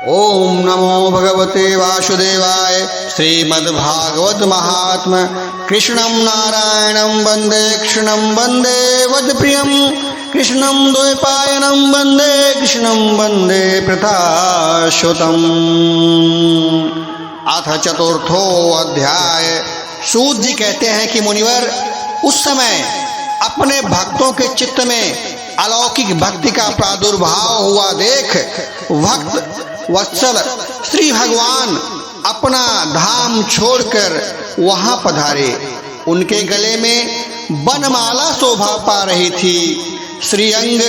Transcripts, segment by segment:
ओम नमो भगवते वासुदेवाय। श्रीमद्भागवत महात्म कृष्णं नारायणं वंदे कृष्णं वंदे वदप्रियं कृष्णं द्वैपायनं वंदे कृष्णं वंदे प्रथाश्वतम्। अथ चतुर्थो अध्याय। सूत जी कहते हैं कि मुनिवर, उस समय अपने भक्तों के चित्त में अलौकिक भक्ति का प्रादुर्भाव हुआ देख भक्त वत्सल श्री भगवान अपना धाम छोड़कर वहां पधारे। उनके गले में बनमाला शोभा पा रही थी। श्रीअंग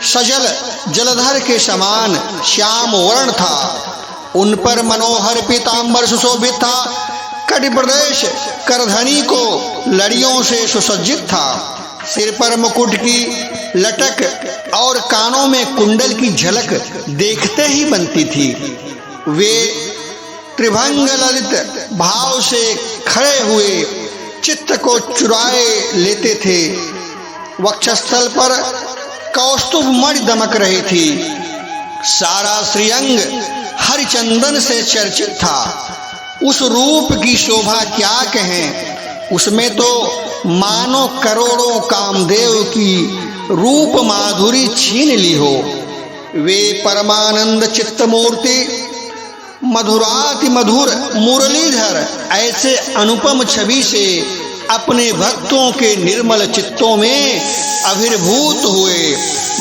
सजल जलधर के समान श्याम वर्ण था। उन पर मनोहर पीतांबर सुशोभित था। कटि प्रदेश करधनी को लड़ियों से सुसज्जित था। सिर पर मुकुट की लटक और कानों में कुंडल की झलक देखते ही बनती थी। वे त्रिभंग ललित भाव से खड़े हुए चित्त को चुराए लेते थे। वक्षस्थल पर कौस्तुभ मणि दमक रही थी। सारा श्रीअंग हरिचंदन से चर्चित था। उस रूप की शोभा क्या कहें। उसमें तो मानो करोड़ों कामदेव की रूप माधुरी छीन ली हो। वे परमानंद चित्त मूर्ति मधुराति मधुर मुरलीधर ऐसे अनुपम छवि से अपने भक्तों के निर्मल चित्तों में अभिर्भूत हुए।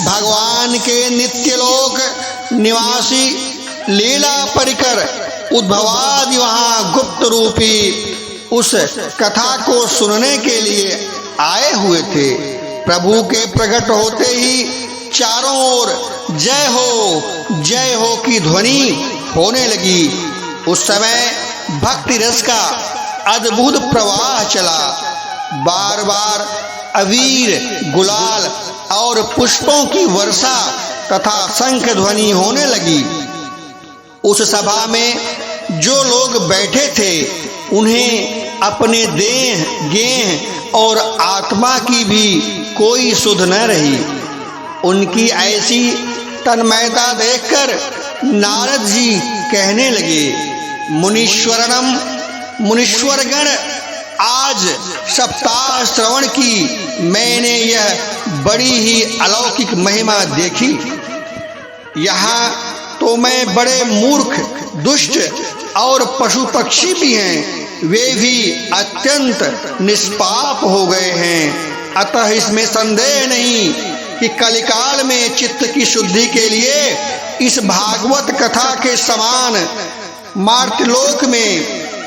भगवान के नित्यलोक निवासी लीला परिकर उद्भवादि वहां गुप्त रूपी उस कथा को सुनने के लिए आए हुए थे। प्रभु के प्रकट होते ही चारों ओर जय हो की ध्वनि होने लगी। उस समय भक्ति रस का अद्भुत प्रवाह चला। बार बार अबीर गुलाल और पुष्पों की वर्षा तथा शंख ध्वनि होने लगी। उस सभा में जो लोग बैठे थे उन्हें अपने देह गेह और आत्मा की भी कोई सुध न रही। उनकी ऐसी तन्मयता देखकर नारद जी कहने लगे, मुनीश्वरगण, आज सप्ताह श्रवण की मैंने यह बड़ी ही अलौकिक महिमा देखी। यहाँ तो मैं बड़े मूर्ख दुष्ट और पशु पक्षी भी हैं, वे भी अत्यंत निष्पाप हो गए हैं। अतः इसमें संदेह नहीं कि कलिकाल में चित्त की शुद्धि के लिए इस भागवत कथा के समान मार्तलोक में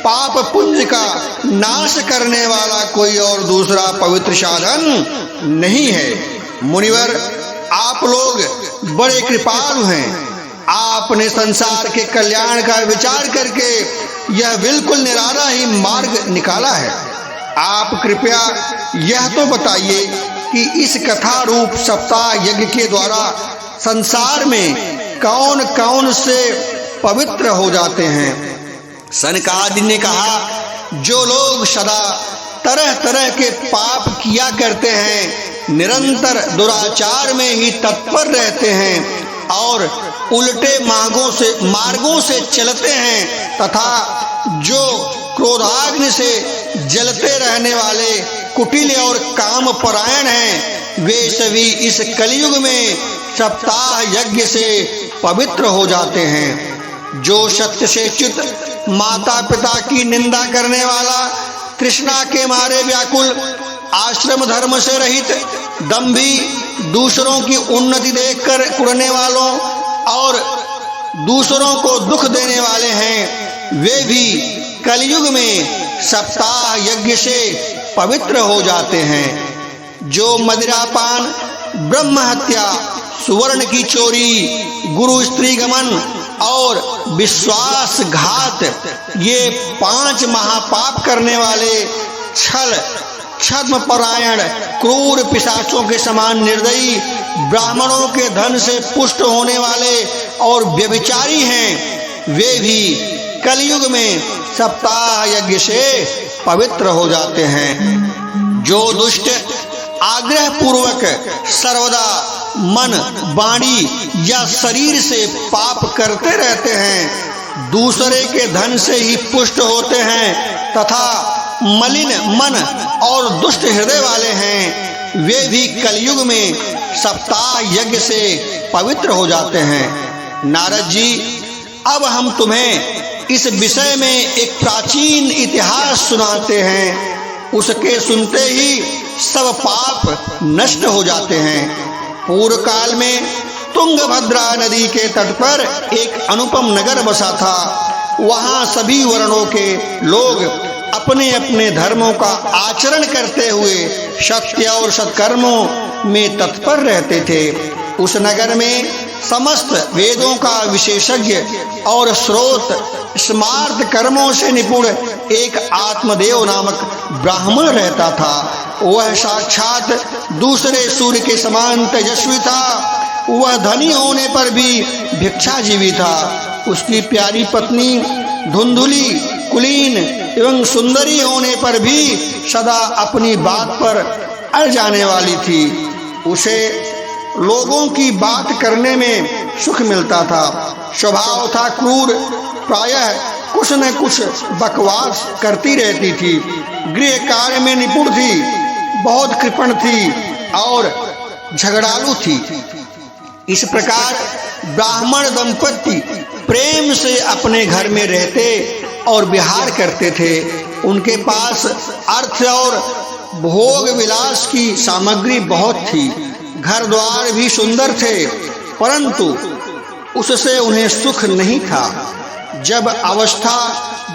पाप पुंज का नाश करने वाला कोई और दूसरा पवित्र साधन नहीं है। मुनिवर, आप लोग बड़े कृपालु हैं। आपने संसार के कल्याण का विचार करके यह बिल्कुल निराला ही मार्ग निकाला है। आप कृपया यह तो बताइए कि इस कथा रूप सप्ताह यज्ञ के द्वारा संसार में कौन कौन से पवित्र हो जाते हैं। सनकादि ने कहा, जो लोग सदा तरह तरह के पाप किया करते हैं, निरंतर दुराचार में ही तत्पर रहते हैं और उल्टे मार्गों से चलते हैं तथा जो क्रोधाग्नि से जलते रहने वाले कुटिल और काम परायण हैं, वे सभी इस कलयुग में सप्ताह यज्ञ से पवित्र हो जाते हैं। जो सत्य से च्युत माता पिता की निंदा करने वाला, तृष्णा के मारे व्याकुल, आश्रम धर्म से रहित, दंभी, दूसरों की उन्नति देखकर कुढ़ने वालों और दूसरों को दुख देने वाले हैं, वे भी कलयुग में सप्ताह यज्ञ से पवित्र हो जाते हैं। जो मदिरापान, ब्रह्म हत्या, सुवर्ण की चोरी, गुरु स्त्री गमन और विश्वासघात, ये 5 महापाप करने वाले, छल छद्म परायण, क्रूर पिशाचों के समान निर्दयी, ब्राह्मणों के धन से पुष्ट होने वाले और व्यभिचारी हैं, वे भी कलयुग में सप्ताह यज्ञ से पवित्र हो जाते हैं। जो दुष्ट आग्रह पूर्वक सर्वदा मन, वाणी या शरीर से पाप करते रहते हैं, दूसरे के धन से ही पुष्ट होते हैं तथा मलिन मन और दुष्ट हृदय वाले हैं, वे भी कलयुग में सप्ताह यज्ञ से पवित्र हो जाते हैं। नारद जी, अब हम तुम्हें इस विषय में एक प्राचीन इतिहास सुनाते हैं। उसके सुनते ही सब पाप नष्ट हो जाते हैं। पूर्व काल में तुंगभद्रा नदी के तट पर एक अनुपम नगर बसा था। वहाँ सभी वर्णों के लोग अपने अपने धर्मों का आचरण करते हुए सत्य और सत्कर्मों में तत्पर रहते थे। उस नगर में समस्त वेदों का विशेषज्ञ और स्रोत स्मार्त कर्मों से निपुण एक आत्मदेव नामक ब्राह्मण रहता था। वह साक्षात दूसरे सूर्य के समान तेजस्वी था। वह धनी होने पर भी भिक्षाजीवी था। उसकी प्यारी पत्नी धुंधुली, कुलीन एवं सुंदरी होने पर भी सदा अपनी बात पर अड़ जाने वाली थी। उसे लोगों की बात करने में सुख मिलता था। स्वभाव था क्रूर, प्रायः कुछ न कुछ बकवास करती रहती थी। गृह कार्य में निपुण थी, बहुत कृपण थी और झगड़ालू थी। इस प्रकार ब्राह्मण दंपति प्रेम से अपने घर में रहते और विहार करते थे। उनके पास अर्थ और भोग विलास की सामग्री बहुत थी। घर द्वार भी सुंदर थे, परंतु उससे उन्हें सुख नहीं था। जब अवस्था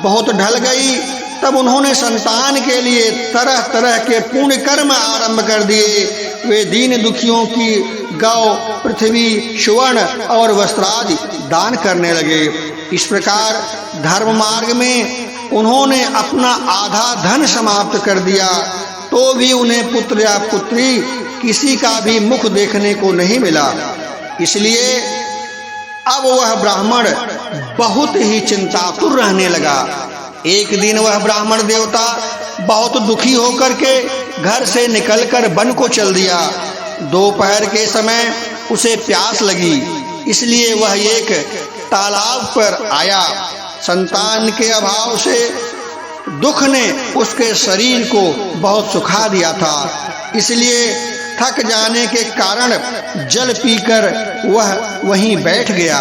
बहुत ढल गई तब उन्होंने संतान के लिए तरह तरह के पुण्य कर्म आरंभ कर दिए। वे दीन दुखियों की गौ, पृथ्वी, सुवर्ण और वस्त्रादि दान करने लगे। इस प्रकार धर्म मार्ग में उन्होंने अपना आधा धन समाप्त कर दिया, तो भी उन्हें पुत्र या पुत्री किसी का भी मुख देखने को नहीं मिला। इसलिए अब वह ब्राह्मण बहुत ही चिंतातुर रहने लगा। एक दिन वह ब्राह्मण देवता बहुत दुखी होकर के घर से निकलकर वन को चल दिया। दोपहर के समय उसे प्यास लगी, इसलिए वह एक तालाब पर आया। संतान के अभाव से दुख ने उसके शरीर को बहुत सुखा दिया था, इसलिए थक जाने के कारण जल पीकर वह वहीं बैठ गया।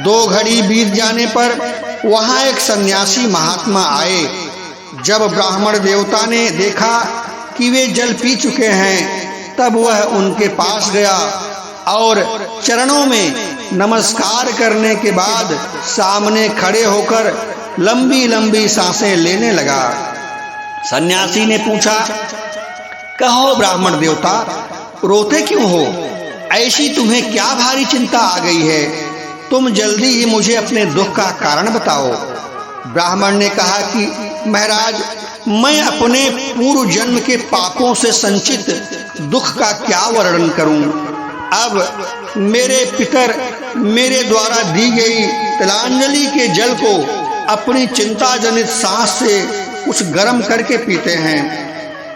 2 घड़ी बीत जाने पर वहां एक सन्यासी महात्मा आए। जब ब्राह्मण देवता ने देखा कि वे जल पी चुके हैं, तब वह उनके पास गया और चरणों में नमस्कार करने के बाद सामने खड़े होकर लंबी लंबी सांसें लेने लगा। सन्यासी ने पूछा, कहो ब्राह्मण देवता, रोते क्यों हो? ऐसी तुम्हें क्या भारी चिंता आ गई है? तुम जल्दी ही मुझे अपने दुख का कारण बताओ। ब्राह्मण ने कहा कि महाराज, मैं अपने पूर्व जन्म के पापों से संचित दुख का क्या वर्णन करूं। अब मेरे पितर मेरे द्वारा दी गई तिलांजलि के जल को अपनी चिंता जनित सांस से कुछ गर्म करके पीते हैं।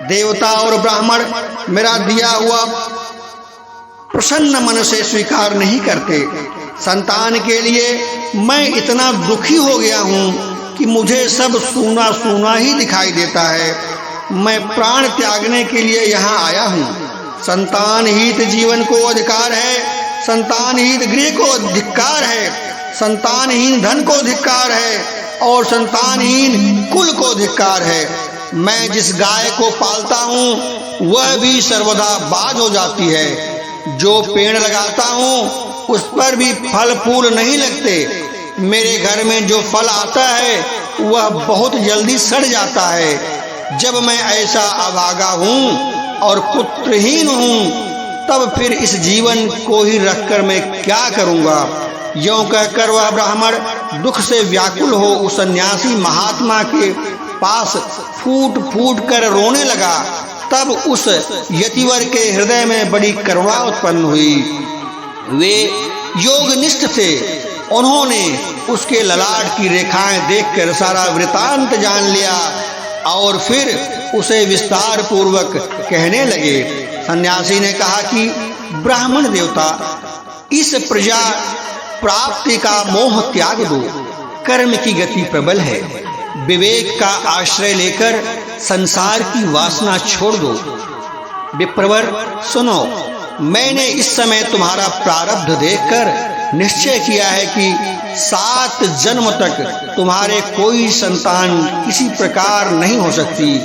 देवता और ब्राह्मण मेरा दिया हुआ प्रसन्न मन से स्वीकार नहीं करते। संतान के लिए मैं इतना दुखी हो गया हूँ कि मुझे सब सूना सूना ही दिखाई देता है। मैं प्राण त्यागने के लिए यहाँ आया हूँ। संतान हित जीवन को अधिकार है, संतान हित गृह को धिक्कार है, संतानहीन धन को धिक्कार है और संतानहीन कुल को धिक्कार है। मैं जिस गाय को पालता हूँ वह भी सर्वदा बाज हो जाती है। जो पेड़ लगाता हूँ उस पर भी फल फूल नहीं लगते। मेरे घर में जो फल आता है वह बहुत जल्दी सड़ जाता है। जब मैं ऐसा अभागा हूँ और पुत्रहीन हूँ, तब फिर इस जीवन को ही रखकर मैं क्या करूँगा। यों कहकर वह ब्राह्मण दुख से व्याकुल हो उस सन्यासी महात्मा के पास फूट फूट कर रोने लगा। तब उस यतिवर के हृदय में बड़ी करुणा उत्पन्न हुई। वे योगनिष्ठ थे। उन्होंने उसके ललाट की रेखाएं देखकर सारा वृतांत जान लिया और फिर उसे विस्तार पूर्वक कहने लगे। सन्यासी ने कहा कि ब्राह्मण देवता, इस प्रजा प्राप्ति का मोह त्याग दो। कर्म की गति प्रबल है, विवेक का आश्रय लेकर संसार की वासना छोड़ दो। विप्रवर सुनो, मैंने इस समय तुम्हारा प्रारब्ध देखकर निश्चय किया है कि 7 जन्म तक तुम्हारे कोई संतान किसी प्रकार नहीं हो सकती।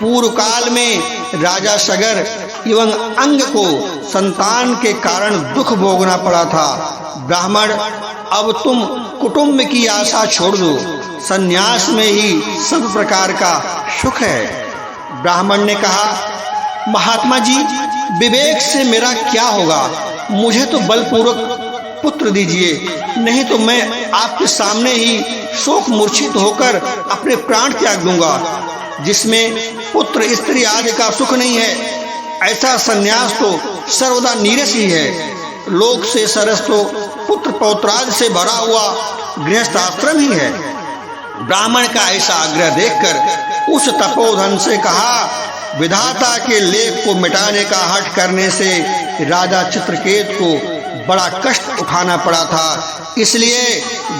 पूर्व काल में राजा सगर एवं अंग को संतान के कारण दुख भोगना पड़ा था। ब्राह्मण, अब तुम कुटुंब की आशा छोड़ दो, संन्यास में ही सब प्रकार का सुख है। ब्राह्मण ने कहा, महात्मा जी, विवेक से मेरा क्या होगा? मुझे तो बलपूर्वक पुत्र दीजिए, नहीं तो मैं आपके सामने ही शोक मूर्छित होकर अपने प्राण त्याग दूंगा। जिसमें पुत्र स्त्री आदि का सुख नहीं है, ऐसा संन्यास तो सर्वदा नीरस ही है। लोक से सरस तो पुत्र पौत्रादि से भरा हुआ गृहस्थाश्रम ही है। ब्राह्मण का ऐसा आग्रह देखकर उस तपोधन से कहा, विधाता के लेख को मिटाने का हठ करने से राजा चित्रकेत को बड़ा कष्ट उठाना पड़ा था, इसलिए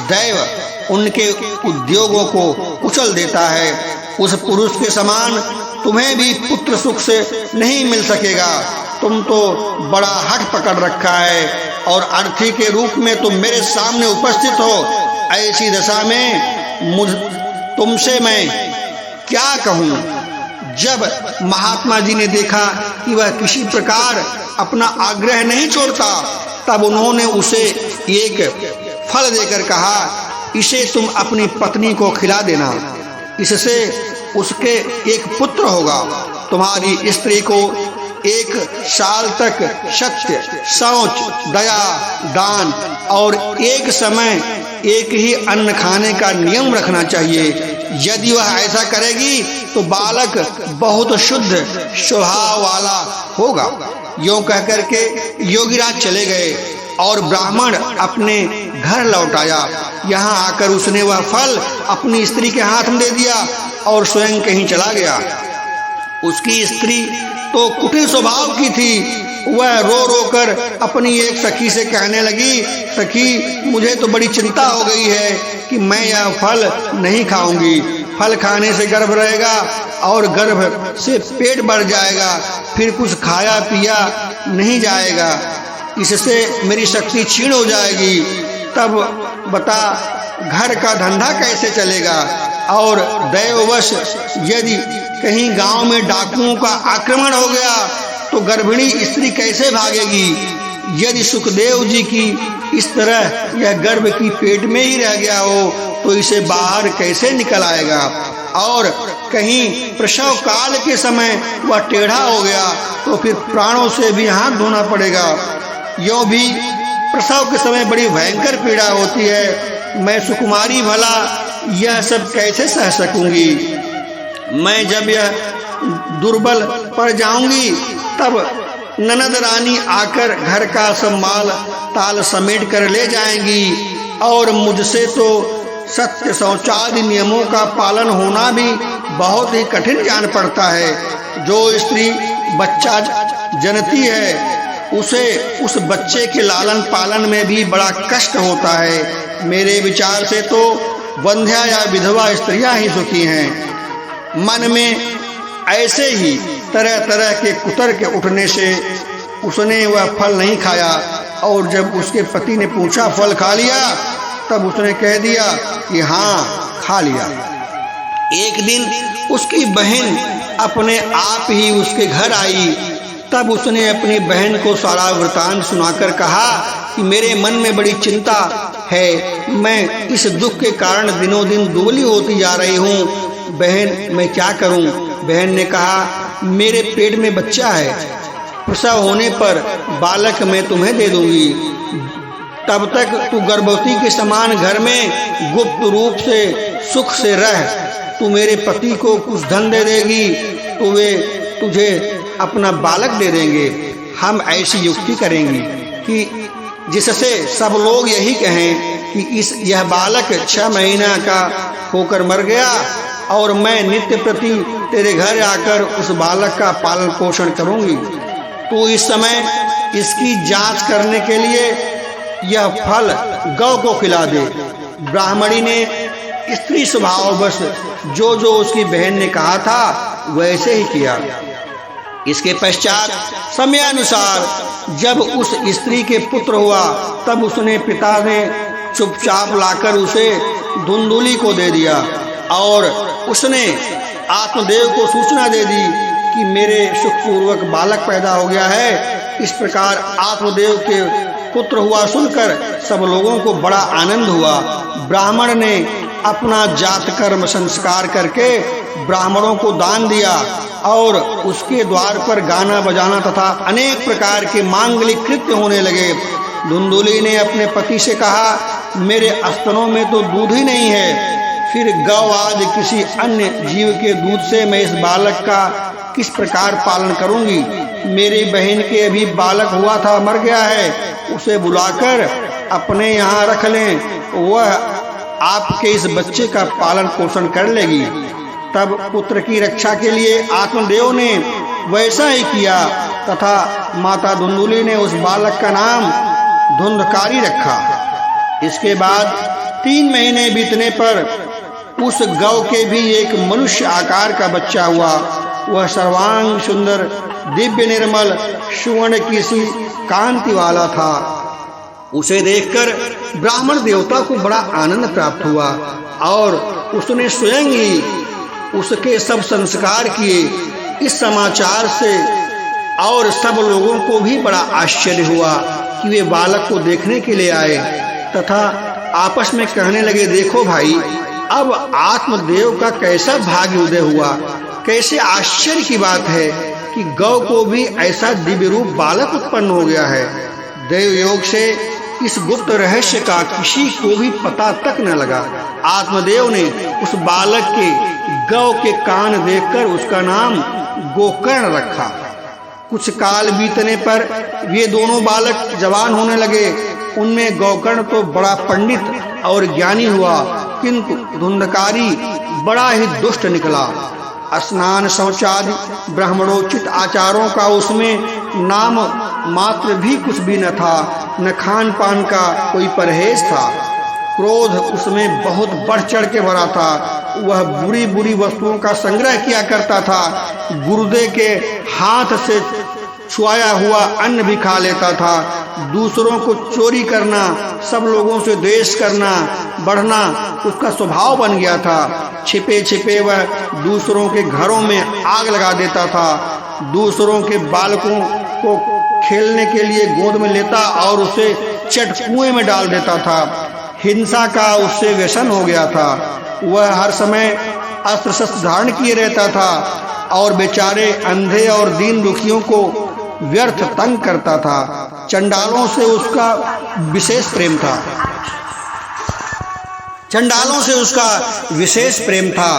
दैव उनके उद्योगों को कुचल देता है। उस पुरुष के समान तुम्हें भी पुत्र सुख से नहीं मिल सकेगा। तुम तो बड़ा हठ पकड़ रखा है और अर्थी के रूप में तुम मेरे सामने उपस्थित हो। ऐसी दशा में तुमसे मैं क्या कहूँ? जब महात्मा जी ने देखा कि वह किसी प्रकार अपना आग्रह नहीं छोड़ता, तब उन्होंने उसे एक फल देकर कहा, इसे तुम अपनी पत्नी को खिला देना, इससे उसके एक पुत्र होगा। तुम्हारी स्त्री को 1 साल तक सत्य, शौच, दया, दान और एक समय एक ही अन्न खाने का नियम रखना चाहिए। यदि वह ऐसा करेगी तो बालक बहुत शुद्ध स्वभाव वाला होगा। यूं कहकर के योगीराज चले गए और ब्राह्मण अपने घर लौट आया। यहाँ आकर उसने वह फल अपनी स्त्री के हाथ में दे दिया और स्वयं कहीं चला गया। उसकी स्त्री तो कुटिल स्वभाव की थी। वह रो रो कर अपनी एक सखी से कहने लगी, सखी, मुझे तो बड़ी चिंता हो गई है कि मैं यह फल नहीं खाऊंगी। फल खाने से गर्भ रहेगा और गर्भ से पेट बढ़ जाएगा, फिर कुछ खाया पिया नहीं जाएगा, इससे मेरी शक्ति क्षीण हो जाएगी। तब बता, घर का धंधा कैसे चलेगा? और दैववश यदि कहीं गांव में डाकुओं का आक्रमण हो गया तो गर्भिणी स्त्री कैसे भागेगी? यदि सुखदेव जी की इस तरह यह गर्भ की पेट में ही रह गया हो तो इसे बाहर कैसे निकल आएगा? और कहीं प्रसव काल के समय वह टेढ़ा हो गया तो फिर प्राणों से भी हाथ धोना पड़ेगा। यूं भी प्रसव के समय बड़ी भयंकर पीड़ा होती है। मैं सुकुमारी भला यह सब कैसे सह सकूंगी? मैं जब यह दुर्बल पड़ जाऊंगी तब ननद रानी आकर घर का सब माल ताल समेट कर ले जाएंगी और मुझसे तो सत्य शौचादि नियमों का पालन होना भी बहुत ही कठिन जान पड़ता है। जो स्त्री बच्चा जनती है उसे उस बच्चे के लालन पालन में भी बड़ा कष्ट होता है। मेरे विचार से तो वंध्या या विधवा स्त्रियां ही सुखी हैं। मन में ऐसे ही तरह तरह के कुतर्क उठने से उसने वह फल नहीं खाया और जब उसके पति ने पूछा फल खा लिया तब उसने कह दिया कि हाँ खा लिया। एक दिन उसकी बहन अपने आप ही उसके घर आई। तब उसने अपनी बहन को सारा वृतांत सुनाकर कहा कि मेरे मन में बड़ी चिंता है, मैं इस दुख के कारण दिनों दिन दुबली होती जा रही हूँ। बहन, मैं क्या करूँ? बहन ने कहा, मेरे पेट में बच्चा है, प्रसव होने पर बालक मैं तुम्हें दे दूंगी। तब तक तू गर्भवती के समान घर में गुप्त रूप से सुख से रह। तू मेरे पति को कुछ धन दे देगी तो वे तुझे अपना बालक दे देंगे। हम ऐसी युक्ति करेंगे कि जिससे सब लोग यही कहें कि यह बालक 6 महीना का होकर मर गया और मैं नित्य प्रति तेरे घर आकर उस बालक का पालन पोषण करूंगी। तू इस समय इसकी जांच करने के लिए यह फल गौ को खिला दे। ब्राह्मणी ने स्त्री स्वभाववश जो जो उसकी बहन ने कहा था वैसे ही किया। इसके पश्चात समयानुसार जब उस स्त्री के पुत्र हुआ तब उसने पिता ने चुपचाप लाकर उसे धुंधुली को दे दिया और उसने आत्मदेव को सूचना दे दी कि मेरे सुखपूर्वक बालक पैदा हो गया है। इस प्रकार आत्मदेव के पुत्र हुआ सुनकर सब लोगों को बड़ा आनंद हुआ। ब्राह्मण ने अपना जात कर्म संस्कार करके ब्राह्मणों को दान दिया और उसके द्वार पर गाना बजाना तथा अनेक प्रकार के मांगलिक कृत्य होने लगे। धुंधुली ने अपने पति से कहा, मेरे स्तनों में तो दूध ही नहीं है, फिर गौ आदि किसी अन्य जीव के दूध से मैं इस बालक का किस प्रकार पालन करूंगी। मेरी बहन के अभी बालक हुआ था, मर गया है, उसे बुलाकर अपने यहाँ रख लें, वह आपके इस बच्चे का पालन पोषण कर लेगी। तब पुत्र की रक्षा के लिए आत्मदेव ने वैसा ही किया तथा माता धुंधुली ने उस बालक का नाम धुंधकारी रखा। इसके बाद 3 महीने बीतने पर उस गौ के भी एक मनुष्य आकार का बच्चा हुआ। वह सर्वांग सुंदर, दिव्य निर्मल, सुवर्ण की सी कांति वाला था। उसे देखकर ब्राह्मण देवता को बड़ा आनंद प्राप्त हुआ और उसने स्वयं ही उसके सब संस्कार किए। इस समाचार से और सब लोगों को भी बड़ा आश्चर्य हुआ कि वे बालक को देखने के लिए आए तथा आपस में कहने लगे, देखो भाई, अब आत्मदेव का कैसा भाग्य उदय हुआ। कैसे आश्चर्य की बात है कि गौ को भी ऐसा दिव्य रूप बालक उत्पन्न हो गया है। देव योग से इस गुप्त रहस्य का किसी को भी पता तक न लगा। आत्मदेव ने उस बालक के गौ के कान देखकर उसका नाम गोकर्ण रखा। कुछ काल बीतने पर ये दोनों बालक जवान होने लगे। उनमें गोकर्ण तो बड़ा पंडित और ज्ञानी हुआ, किंतु धुंधकारी बड़ा ही दुष्ट निकला। स्नान शौचादि ब्राह्मणोचित आचारों का उसमें नाम मात्र भी कुछ भी न था, न खान पान का कोई परहेज था। क्रोध उसमें बहुत बढ़ चढ़ के भरा था। वह बुरी बुरी वस्तुओं का संग्रह किया करता था। गुर्दे के हाथ से छुआया हुआ अन्न भी खा लेता था। दूसरों को चोरी करना, सब लोगों से द्वेष करना बढ़ना उसका स्वभाव बन गया था। छिपे छिपे वह दूसरों के घरों में आग लगा देता था। दूसरों के बालकों को खेलने के लिए गोद में लेता और उसे चट कुएं में डाल देता था। हिंसा का उससे व्यसन हो गया था। वह हर समय अस्त्र शस्त्र धारण किए रहता था और बेचारे अंधे और दीन दुखियों को व्यर्थ तंग करता था। चंडालों से उसका विशेष प्रेम था। चंडालों से उसका विशेष प्रेम था।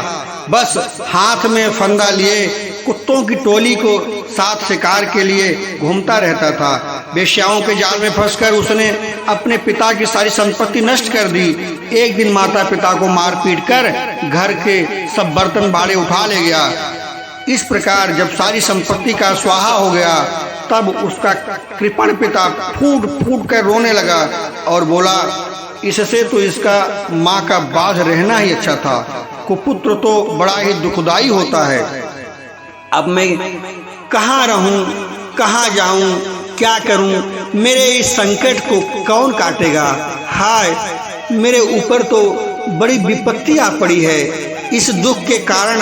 बस हाथ में फंदा लिए कुत्तों की टोली को साथ शिकार के लिए घूमता रहता था। वेश्याओं के जाल में फंसकर उसने अपने पिता की सारी संपत्ति नष्ट कर दी। एक दिन माता पिता को मार पीट कर घर के सब बर्तन बाड़े उठा ले गया। इस प्रकार जब सारी संपत्ति का स्वाहा हो गया तब उसका कृपण पिता फूट फूट कर रोने लगा और बोला, इससे तो इसका माँ का बाझ रहना ही अच्छा था। कुपुत्र तो बड़ा ही दुखदाई होता है। अब मैं कहाँ रहूं, कहाँ जाऊं, क्या करूं? मेरे इस संकट को कौन काटेगा? हाय, मेरे ऊपर तो बड़ी विपत्ति आ पड़ी है। इस दुख के कारण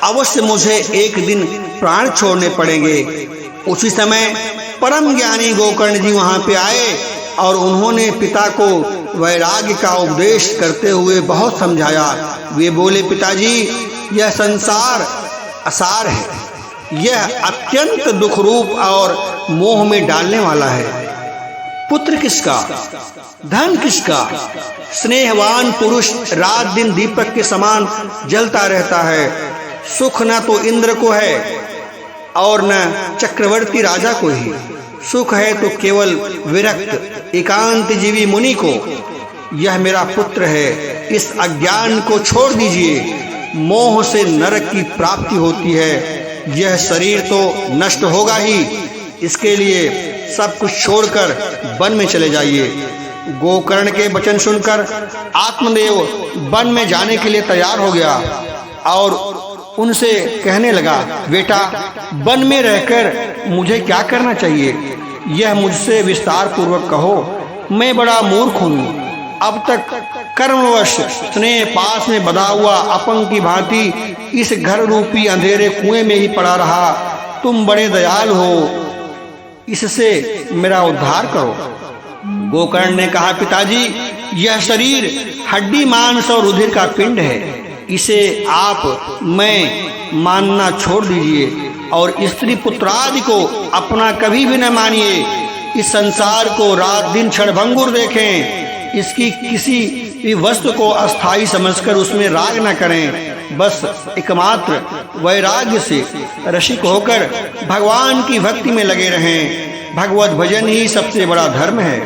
अवश्य मुझे एक दिन प्राण छोड़ने पड़ेंगे। उसी समय परम ज्ञानी गोकर्ण जी वहां पे आए और उन्होंने पिता को वैराग्य का उपदेश करते हुए बहुत समझाया। वे बोले, पिताजी, यह संसार असार है। यह अत्यंत दुख रूप और मोह में डालने वाला है। पुत्र किसका, धन किसका? स्नेहवान पुरुष रात दिन दीपक के समान जलता रहता है। सुख न तो इंद्र को है और न चक्रवर्ती राजा को ही। सुख है तो केवल विरक्त एकांत जीवी मुनि को। यह मेरा पुत्र है, इस अज्ञान को छोड़ दीजिए। मोह से नरक की प्राप्ति होती है। यह शरीर तो नष्ट होगा ही, इसके लिए सब कुछ छोड़कर वन में चले जाइए। गोकर्ण के वचन सुनकर आत्मदेव वन में जाने के लिए तैयार हो गया और उनसे कहने लगा, बेटा, वन में रहकर मुझे क्या करना चाहिए, यह मुझसे विस्तार पूर्वक कहो। मैं बड़ा मूर्ख हूँ। अब तक कर्मवश स्नेह पास में बधा हुआ अपंग की भांति इस घर रूपी अंधेरे कुएं में ही पड़ा रहा। तुम बड़े दयालु हो, इससे मेरा उद्धार करो। गोकर्ण ने कहा, पिताजी, यह शरीर हड्डी मांस और रुधिर का पिंड है। इसे आप मैं मानना छोड़ दीजिए और स्त्री पुत्रादि को अपना कभी भी न मानिए। इस संसार को रात दिन क्षणभंगुर देखें। इसकी किसी भी वस्तु को अस्थाई समझकर उसमें राग न करें। बस एकमात्र वैराग्य से रसिक होकर भगवान की भक्ति में लगे रहें। भगवत भजन ही सबसे बड़ा धर्म है।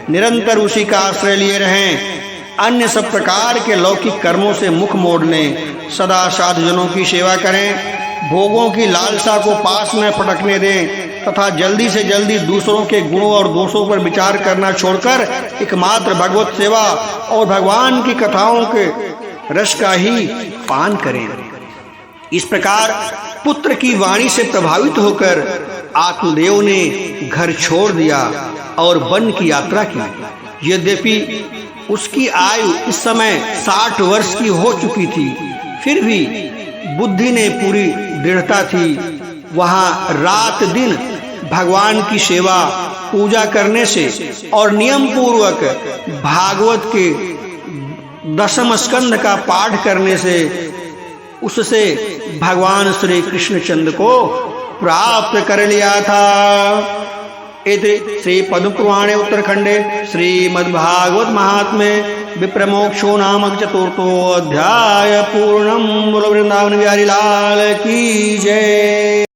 निरंतर उसी का आश्रय लिए रहें। अन्य सब प्रकार के लौकिक कर्मों से मुख मोड़ लें। सदा साधुजनों की सेवा करें। भोगों की लालसा को पास में पटकने दें तथा जल्दी से जल्दी दूसरों के गुणों और दोषों पर विचार करना छोड़कर एकमात्र भगवत सेवा और भगवान की कथाओं के रस का ही पान करें। इस प्रकार पुत्र की वाणी से प्रभावित होकर आत्मदेव ने घर छोड़ दिया और वन की यात्रा की। यद्यपि उसकी आयु इस समय 60 वर्ष की हो चुकी थी, फिर भी बुद्धि ने पूरी दृढ़ता थी। वहाँ रात दिन भगवान की सेवा पूजा करने से और नियम पूर्वक भागवत के 10वें स्कंद का पाठ करने से उससे भगवान श्री कृष्णचंद्र को प्राप्त कर लिया था। इति श्री पद्म पुराणे उत्तरखंडे श्रीमद्भागवत महात्म्ये विप्रमोक्षो नामक 4थो अध्याय पूर्णम। बोलो वृंदावन बिहारी लाल की जय।